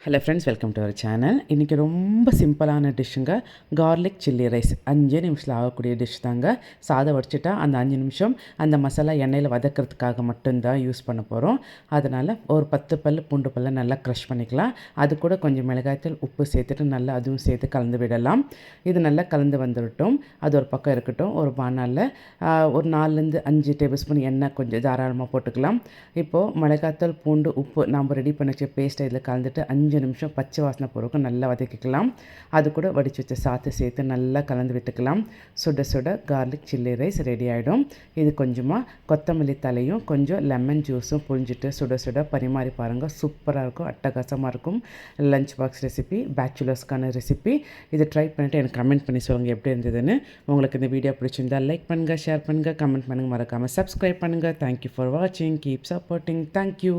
Hello friends, welcome to our channel. இன்றைக்கி ரொம்ப சிம்பிளான டிஷ்ஷுங்க. கார்லிக் சில்லி ரைஸ் 5 நிமிஷத்தில் ஆகக்கூடிய டிஷ் தாங்க. சாதம் வடிச்சிட்டா அந்த 5 நிமிஷம் அந்த மசாலா எண்ணெயில் வதக்கிறதுக்காக மட்டும்தான் யூஸ் பண்ண போகிறோம். அதனால் ஒரு 10 பல் பூண்டு பல்லை நல்லா க்ரஷ் பண்ணிக்கலாம். அது கூட கொஞ்சம் மிளகாய்த்தூள், உப்பு சேர்த்துட்டு நல்லா அதுவும் சேர்த்து கலந்து விடலாம். இது நல்லா கலந்து வந்துவிட்டோம். அது ஒரு பக்கம் இருக்கட்டும். ஒரு பானாலில் ஒரு 4லேருந்து 5 டேபிள் ஸ்பூன் எண்ணெய் கொஞ்சம் தாராளமாக போட்டுக்கலாம். இப்போது மிளகாய்த்தூள், பூண்டு, உப்பு நம்ம ரெடி பண்ணி வச்ச பேஸ்ட்டை இதில் கலந்துட்டு 5 நிமிஷம் பச்சை வாசனை போகிறதுக்கு நல்லா வதக்கிக்கலாம். அது கூட வடித்து வச்ச சாத்தை சேர்த்து நல்லா கலந்து விட்டுக்கலாம். சுட சுட கார்லிக் சில்லி ரைஸ் ரெடி ஆகிடும். இது கொஞ்சமாக கொத்தமல்லி தலையும் கொஞ்சம் லெமன் ஜூஸும் புழிஞ்சிட்டு சுட சுட பரிமாறி பாருங்கள். சூப்பராக இருக்கும், அட்டகாசமாக இருக்கும். லஞ்ச் பாக்ஸ் ரெசிபி, பேச்சுலர்ஸ்க்கான ரெசிபி. இதை ட்ரை பண்ணிவிட்டு எனக்கு கமெண்ட் பண்ணி சொல்லுங்கள் எப்படி இருந்ததுன்னு. உங்களுக்கு இந்த வீடியோ பிடிச்சிருந்தால் லைக் பண்ணுங்கள், ஷேர் பண்ணுங்கள், கமெண்ட் பண்ணுங்கள், மறக்காமல் சப்ஸ்கிரைப் பண்ணுங்கள். தேங்க்யூ ஃபார் வாட்சிங். Keep supporting. தேங்க்யூ.